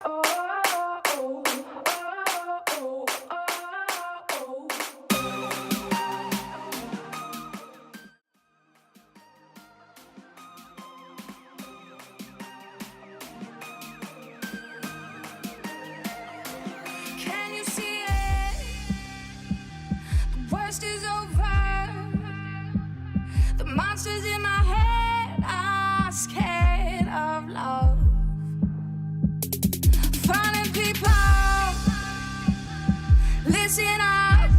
Can you see it? The worst is over. The monsters in my head are scared of love. Finding people, listen up.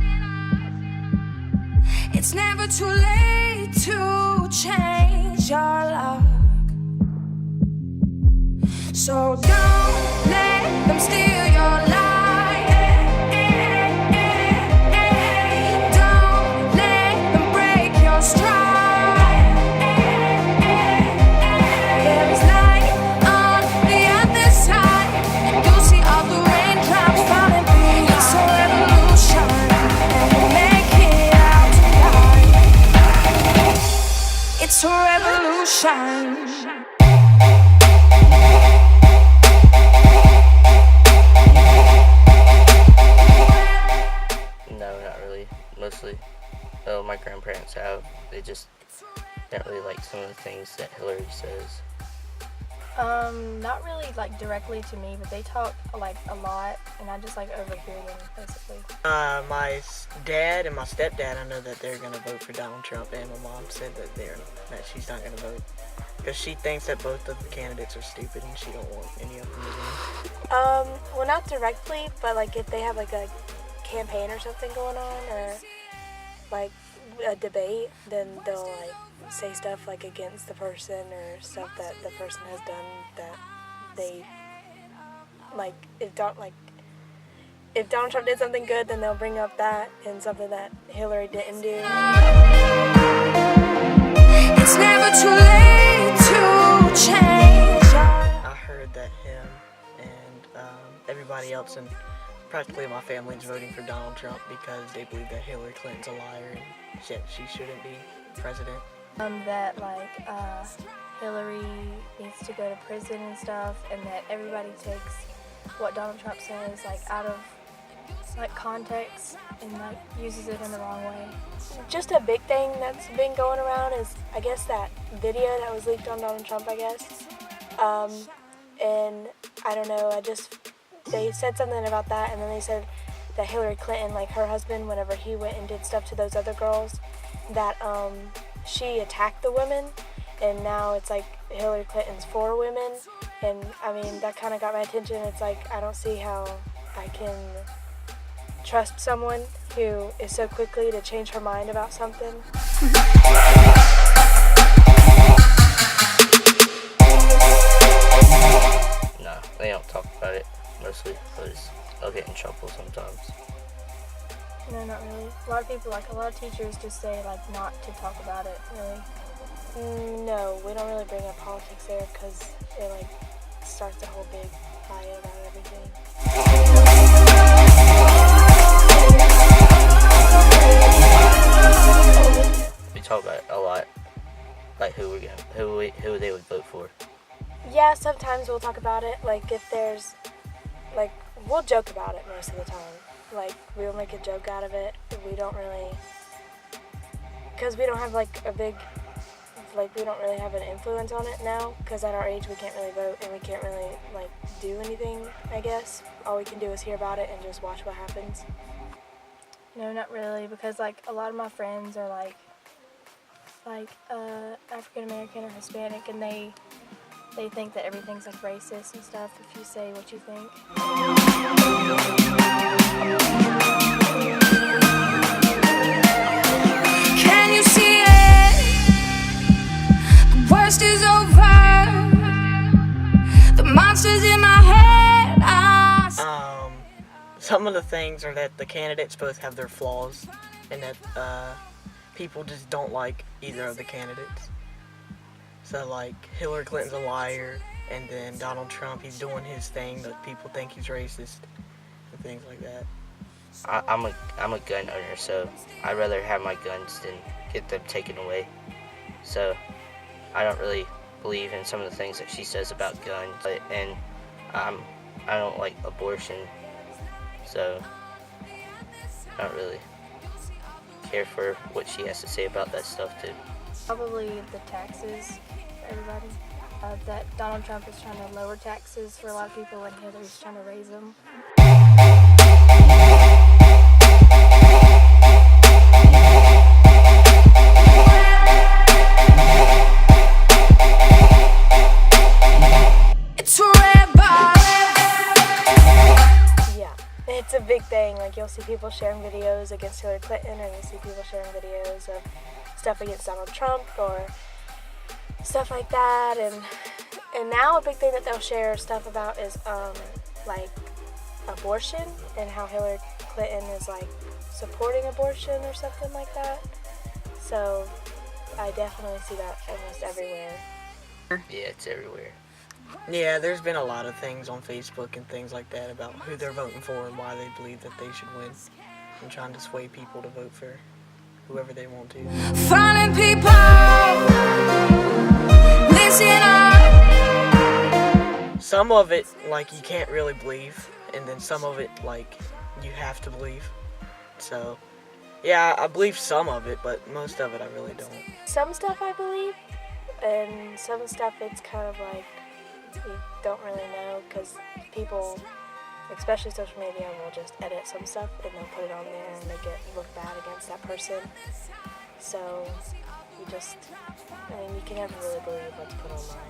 It's never too late to change your luck. So don't let them steal your life. Don't let them break your stride. There is light on the other side, and you'll see all the raindrops falling through. It's a revolution, and we'll make it out tonight. It's a revolution. No, not really. Mostly, my grandparents have. They just don't really like some of the things that Hillary says. Not really like directly to me, but they talk like a lot, and I just like overhear them basically. My dad and my stepdad, I know that they're gonna vote for Donald Trump, and my mom said that she's not gonna vote because she thinks that both of the candidates are stupid and she don't want any of them to win. Well, not directly, but like if they have like a campaign or something going on, or like a debate, then they'll like say stuff like against the person or stuff that the person has done that they like. If Donald Trump did something good, then they'll bring up that, and something that Hillary didn't do. It's never too late to change. I heard that him and everybody else and practically my family is voting for Donald Trump because they believe that Hillary Clinton's a liar and she shouldn't be president. That like Hillary needs to go to prison and stuff, and that everybody takes what Donald Trump says like out of like context and like uses it in the wrong way. Just a big thing that's been going around is, I guess, that video that was leaked on Donald Trump, I guess. And I don't know, they said something about that, and then they said that Hillary Clinton, like her husband, whenever he went and did stuff to those other girls, that she attacked the women, and now it's like Hillary Clinton's for women. And I mean, that kind of got my attention. It's like, I don't see how I can trust someone who is so quickly to change her mind about something. No, they don't talk about it mostly because I'll get in trouble sometimes. No, not really. A lot of teachers just say like not to talk about it, really. No, we don't really bring up politics there because it like starts a whole big fight about everything. We talk about it a lot, like who they would vote for. Yeah, sometimes we'll talk about it. Like if there's, like, we'll joke about it most of the time. Like we'll make a joke out of it. We don't really, because we don't have like a big, like we don't really have an influence on it now. Because at our age we can't really vote and we can't really like do anything. I guess all we can do is hear about it and just watch what happens. No, not really, because like a lot of my friends are like African American or Hispanic, and they think that everything's like racist and stuff if you say what you think. Can you see it? The worst is over. The monsters in my head are... Some of the things are that the candidates both have their flaws, and that people just don't like either of the candidates. So like Hillary Clinton's a liar, and then Donald Trump, he's doing his thing that people think he's racist and things like that. I'm a gun owner, so I'd rather have my guns than get them taken away. So I don't really believe in some of the things that she says about guns, and I don't like abortion, so I don't really care for what she has to say about that stuff too. Probably the taxes for everybody. That Donald Trump is trying to lower taxes for a lot of people and Hillary's trying to raise them. It's forever. Yeah, it's a big thing. Like, you'll see people sharing videos against Hillary Clinton, or you'll see people sharing videos of stuff against Donald Trump or stuff like that. And now a big thing that they'll share stuff about is like abortion, and how Hillary Clinton is like supporting abortion or something like that. So I definitely see that almost everywhere. Yeah, it's everywhere. Yeah, there's been a lot of things on Facebook and things like that about who they're voting for and why they believe that they should win, and trying to sway people to vote for whoever they want to. Finding people, listen up. Some of it, like, you can't really believe, and then some of it, like, you have to believe. So, yeah, I believe some of it, but most of it I really don't. Some stuff I believe, and some stuff it's kind of like you don't really know, because people, especially social media, will just edit some stuff and they'll put it on there and make it look bad against that person. So you just, I mean, you can never really believe what's put online.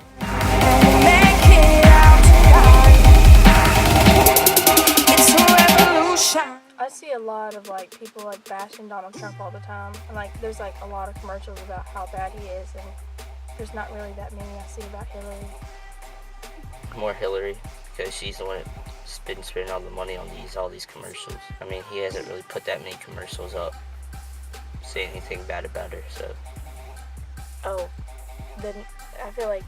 Make it out tonight. It's a revolution. I see a lot of like people like bashing Donald Trump all the time, and like there's like a lot of commercials about how bad he is, and there's not really that many I see about Hillary. More Hillary, because she's the one that's been spending all the money on all these commercials. I mean, he hasn't really put that many commercials up saying anything bad about her, so. Oh, then I feel like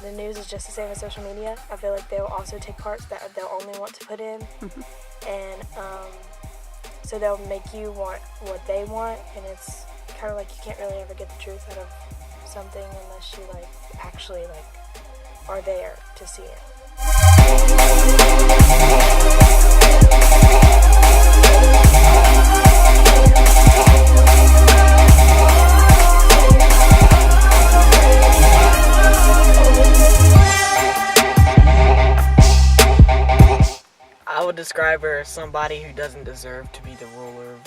the news is just the same as social media. I feel like they'll also take parts that they'll only want to put in, and so they'll make you want what they want, and it's kind of like you can't really ever get the truth out of something unless you like actually like are there to see it. I would describe her as somebody who doesn't deserve to be the ruler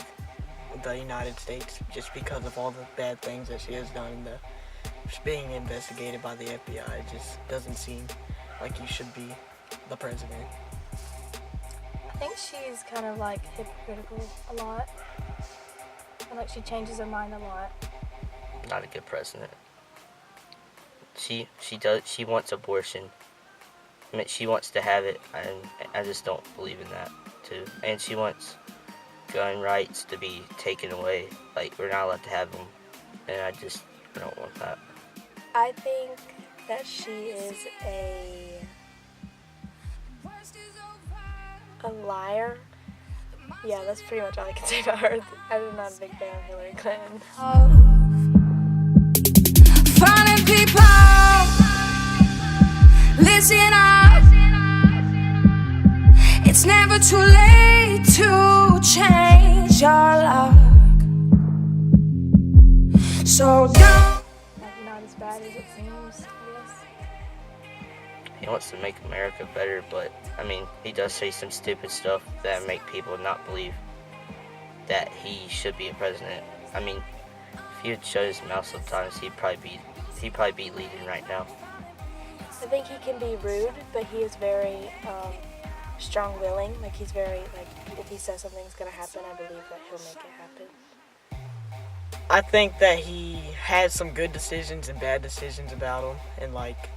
of the United States, just because of all the bad things that she has done, and she's being investigated by the FBI. It just doesn't seem like you should be the president. I think she's kind of like hypocritical a lot. I like she changes her mind a lot. Not a good president. She wants abortion. I mean, she wants to have it, and I just don't believe in that too. And she wants gun rights to be taken away. Like, we're not allowed to have them, and I don't want that. I think that she is a liar. Yeah, that's pretty much all I can say about her. I'm not a big fan of Hillary Clinton. Finding people, listen up. It's never too late to change your luck. So don't. Like, not as bad as it seems, I guess. He wants to make America better, but, I mean, he does say some stupid stuff that make people not believe that he should be a president. I mean, if he would shut his mouth sometimes, he'd probably be leading right now. I think he can be rude, but he is very strong-willing. Like, he's very, like, if he says something's gonna happen, I believe that he'll make it happen. I think that he has some good decisions and bad decisions about him, and like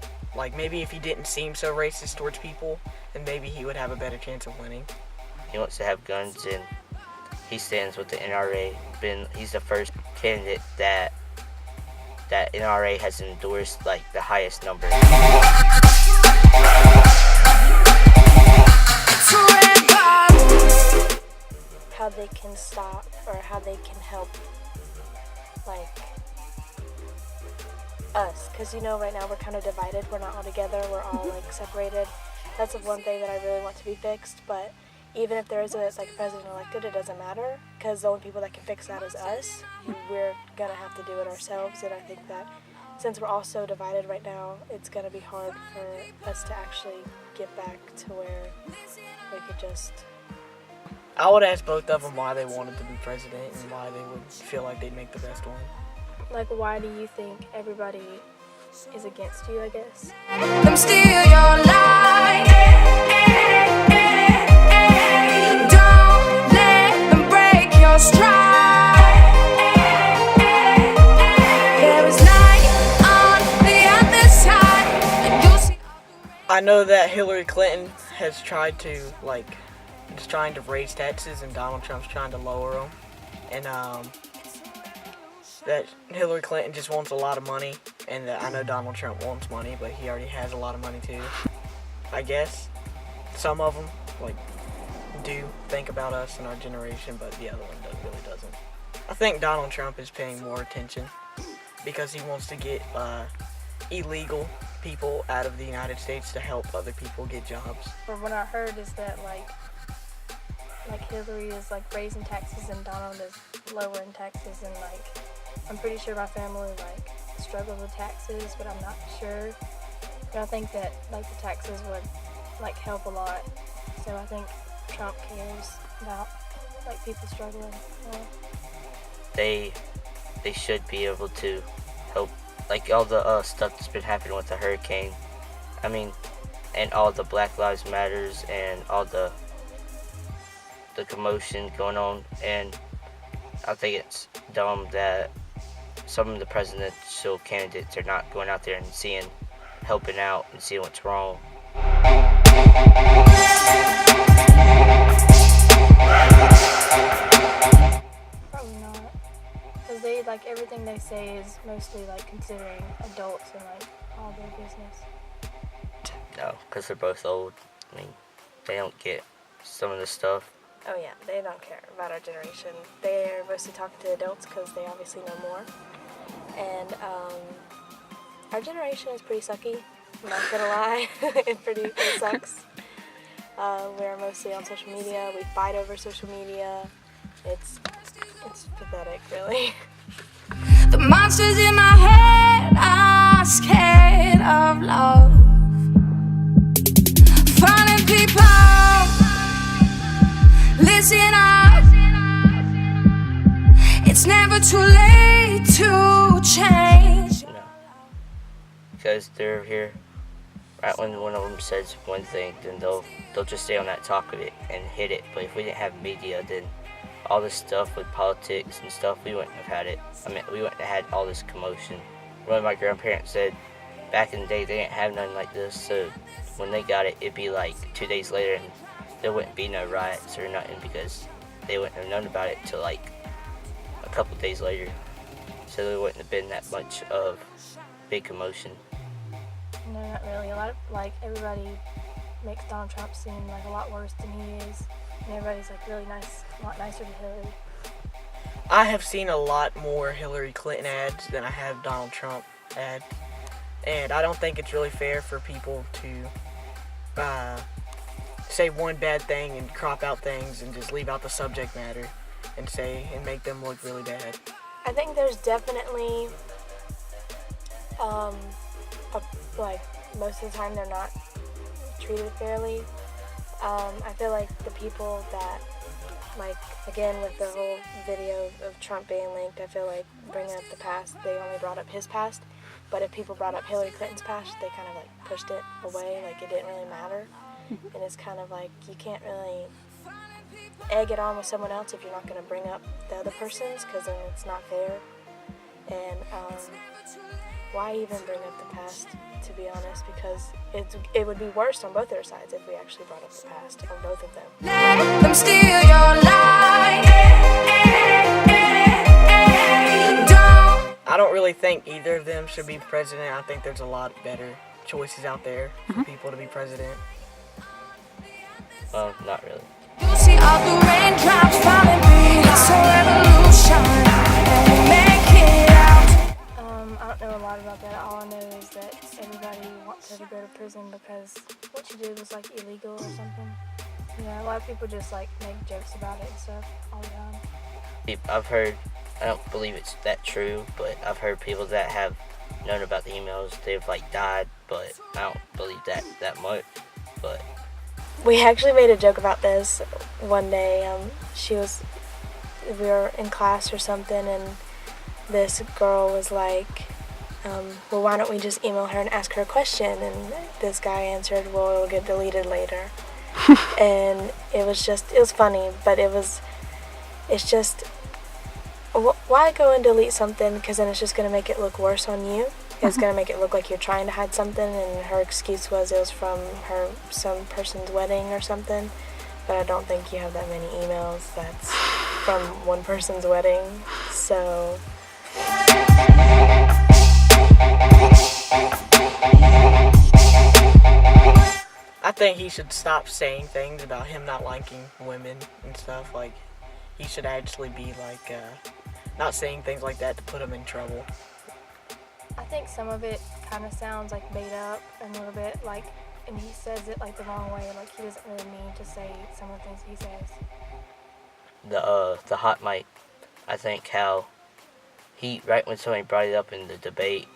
maybe if he didn't seem so racist towards people, then maybe he would have a better chance of winning. He wants to have guns, and he stands with the NRA. He's the first candidate that NRA has endorsed, like, the highest number. How they can stop, or how they can help, like, us. Because, you know, right now we're kind of divided. We're not all together. We're all, like, separated. That's the one thing that I really want to be fixed. But even if there is a president elected, it doesn't matter, because the only people that can fix that is us. We're gonna have to do it ourselves, and I think that since we're all so divided right now, it's gonna be hard for us to actually get back to where we could just. I would ask both of them why they wanted to be president and why they would feel like they'd make the best one. Like, why do you think everybody is against you, I guess? Them steal your light. Don't let them break your stride. There is light on the other side, and you'll see. I know that Hillary Clinton has tried to, is trying to raise taxes, and Donald Trump's trying to lower them. And, that Hillary Clinton just wants a lot of money, and that I know Donald Trump wants money, but he already has a lot of money too. I guess some of them do think about us and our generation, but the other one really doesn't. I think Donald Trump is paying more attention because he wants to get illegal people out of the United States to help other people get jobs. From what I heard is that Hillary is raising taxes and Donald is lowering taxes, and I'm pretty sure my family struggles with taxes, but I'm not sure. But I think that the taxes would help a lot. So I think Trump cares about people struggling. They should be able to help, all the stuff that's been happening with the hurricane. I mean, and all the Black Lives Matters and all the commotion going on. And I think it's dumb that some of the presidential candidates are not going out there and helping out and seeing what's wrong. Probably not, because they everything they say is mostly considering adults and all their business. No, because they're both old. I mean, they don't get some of the stuff. Oh yeah, they don't care about our generation. They're mostly talking to adults because they obviously know more. And our generation is pretty sucky. I'm not gonna lie, it sucks. We're mostly on social media. We fight over social media. It's pathetic, really. The monsters in my head are scared of love. Finding people, listen up. It's never too late to change. No. Because they're here right when one of them says one thing, then they'll just stay on that talk of it and hit it. But if we didn't have media, then all this stuff with politics and stuff, we wouldn't have had it. I mean, we wouldn't have had all this commotion. One of my grandparents said back in the day they didn't have nothing like this, so when they got it, it'd be 2 days later and there wouldn't be no riots or nothing because they wouldn't have known about it till a couple days later. So there wouldn't have been that much of big commotion. No, not really. A lot of everybody makes Donald Trump seem a lot worse than he is, and everybody's really nice, a lot nicer than Hillary. I have seen a lot more Hillary Clinton ads than I have Donald Trump ads, and I don't think it's really fair for people to say one bad thing and crop out things and just leave out the subject matter and make them look really bad. I think there's definitely most of the time they're not treated fairly. I feel the people that again with the whole video of Trump being linked, I feel bringing up the past, they only brought up his past, but if people brought up Hillary Clinton's past, they kind of pushed it away, it didn't really matter. And it's kind of you can't really egg it on with someone else if you're not going to bring up the other person's, because then it's not fair. And why even bring up the past, to be honest, because it would be worse on both their sides if we actually brought up the past on both of them. Let them steal your light. I don't really think either of them should be president. I think there's a lot better choices out there for people to be president. Well, not really. You see all the raindrops falling, it's a revolution. Make it out. I don't know a lot about that. All I know is that everybody wants everybody to go to prison because what she did was like illegal or something. Yeah, a lot of people just like make jokes about it and stuff all the time. I've heard, I don't believe it's that true, but I've heard people that have known about the emails, they've like died, but I don't believe that much. But We actually made a joke about this one day. We were in class or something, and this girl was like, well, why don't we just email her and ask her a question? And this guy answered, well, it'll get deleted later. And it was funny, but it's just, why go and delete something? Because then it's just going to make it look worse on you. It's going to make it look like you're trying to hide something, and her excuse was it was from some person's wedding or something. But I don't think you have that many emails that's from one person's wedding. So I think he should stop saying things about him not liking women and stuff. Like, he should actually be like, not saying things like that to put him in trouble. I think some of it kind of sounds like made up a little bit, like, and he says it like the wrong way, like he doesn't really mean to say some of the things he says. the hot mic, I think how right when somebody brought it up in the debate,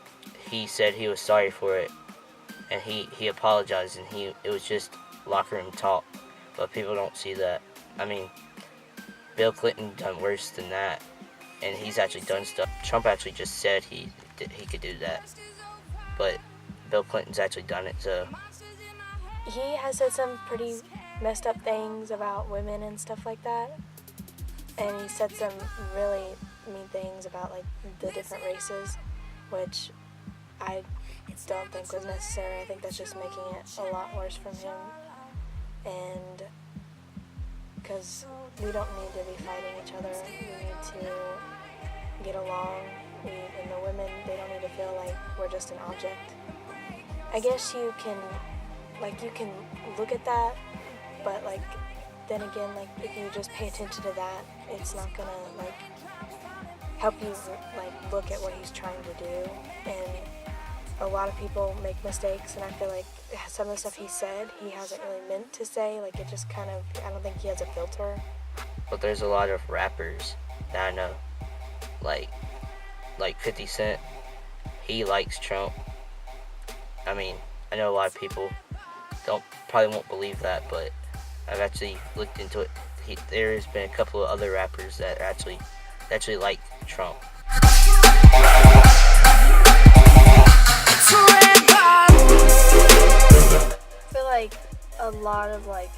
he said he was sorry for it, and he apologized, and it was just locker room talk, but people don't see that. I mean, Bill Clinton done worse than that, and he's actually done stuff. Trump actually just said he could do that, but Bill Clinton's actually done it, so. He has said some pretty messed up things about women and stuff like that, and he said some really mean things about like the different races, which I don't think was necessary. I think that's just making it a lot worse from him, and because we don't need to be fighting each other, we need to get along, and the women, they don't need to feel like we're just an object. I guess you can look at that, but like then again, like if you just pay attention to that, it's not gonna like help you like look at what he's trying to do. And a lot of people make mistakes, and I feel like some of the stuff he said, he hasn't really meant to say. Like it just kind of, I don't think he has a filter. But there's a lot of rappers that I know, like 50 Cent, he likes Trump. I mean, I know a lot of people probably won't believe that, but I've actually looked into it. There has been a couple of other rappers that actually like Trump. I feel like a lot of like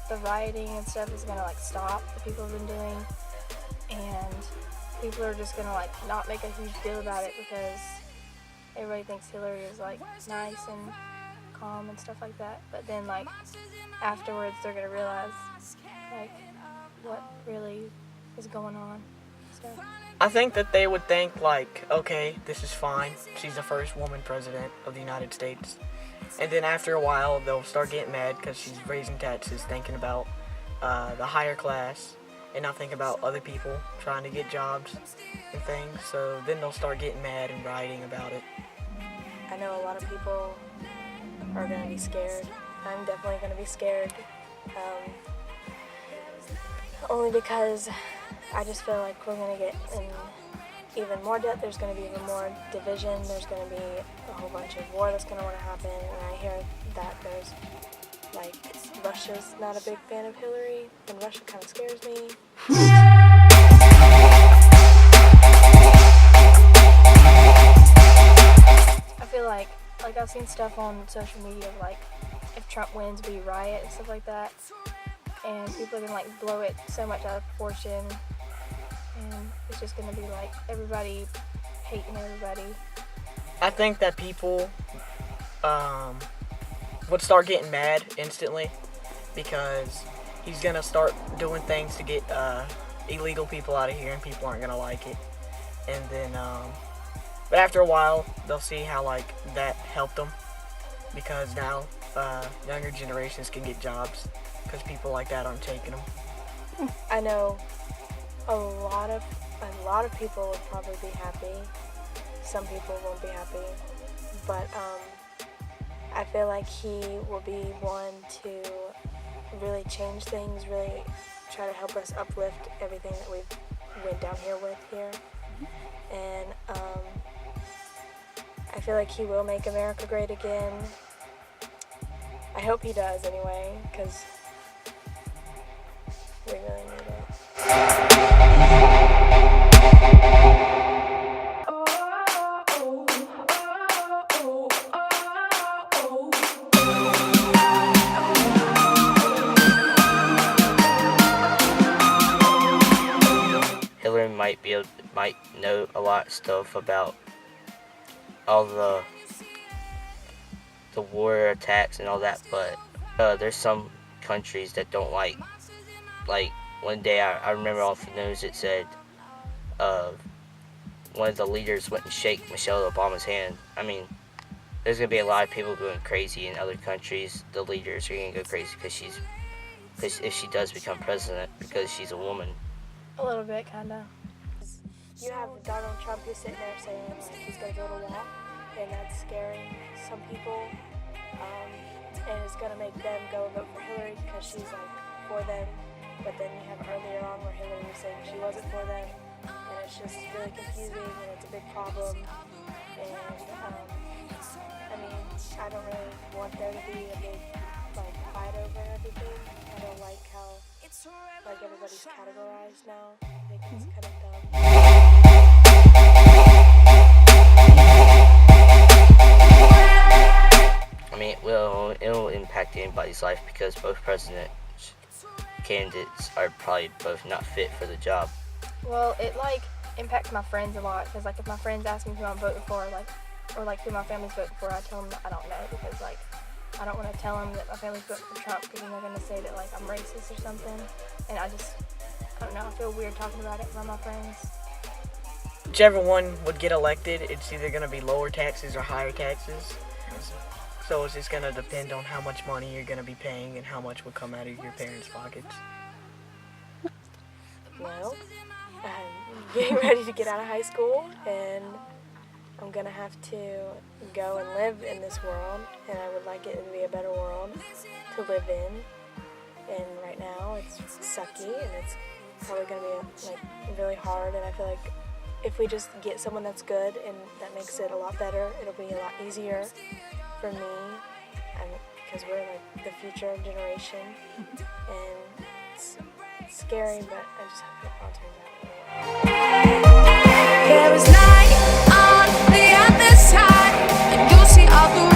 the rioting and stuff is gonna like stop that people have been doing, and people are just gonna like not make a huge deal about it because everybody thinks Hillary is like nice and calm and stuff like that. But then like afterwards they're gonna realize like what really is going on. So I think that they would think like, okay, this is fine. She's the first woman president of the United States. And then after a while, they'll start getting mad because she's raising taxes, thinking about the higher class, and not thinking about other people trying to get jobs and things. So then they'll start getting mad and rioting about it. I know a lot of people are going to be scared. I'm definitely going to be scared. Only because I just feel like we're going to get in even more debt. There's going to be even more division. There's going to be a whole bunch of war that's going to want to happen. And I hear that there's like Russia's not a big fan of Hillary, and Russia kind of scares me. I feel like I've seen stuff on social media of like if Trump wins, we riot and stuff like that, and people are gonna like blow it so much out of proportion, and it's just gonna be like everybody hating everybody. I think that people would start getting mad instantly because he's gonna start doing things to get illegal people out of here, and people aren't gonna like it. And then but after a while they'll see how like that helped them, because now younger generations can get jobs because people like that aren't taking them. I know a lot of people would probably be happy. Some people won't be happy, but I feel like he will be one to really change things, really try to help us uplift everything that we've went down here with here. And I feel like he will make America great again. I hope he does anyway, because we really need it. Hillary might know a lot of stuff about all the war attacks and all that, but there's some countries that don't like one day I remember off the news it said one of the leaders went and shake Michelle Obama's hand. I mean, there's gonna be a lot of people going crazy in other countries. The leaders are gonna go crazy because if she does become president, because she's a woman. A little bit, kind of. You have Donald Trump who's sitting there saying like he's going to build a wall, and that's scaring some people, and it's going to make them go vote for Hillary because she's like for them. But then you have earlier on where Hillary was saying she wasn't for them, and it's just really confusing, and it's a big problem. And I mean, I don't really want there to be a big like fight over everything. I don't like how like everybody's categorized now. I think it's kind of dumb. I mean, it'll impact anybody's life because both president candidates are probably both not fit for the job. Well, it like impacts my friends a lot because like if my friends ask me who I'm voting for, or who my family's voting for, I tell them that I don't know because like I don't want to tell them that my family's voting for Trump because then they're gonna say that like I'm racist or something, and I don't know. I feel weird talking about it around my friends. Whichever one would get elected, it's either going to be lower taxes or higher taxes. So it's just going to depend on how much money you're going to be paying and how much will come out of your parents' pockets. Well, I'm getting ready to get out of high school, and I'm going to have to go and live in this world, and I would like it to be a better world to live in. And right now it's sucky, and it's probably going to be like really hard, and I feel like if we just get someone that's good and that makes it a lot better, it'll be a lot easier for me, and because we're like the future generation, and it's scary, but I just hope it all turns out. There is light on the other side, and you'll see all the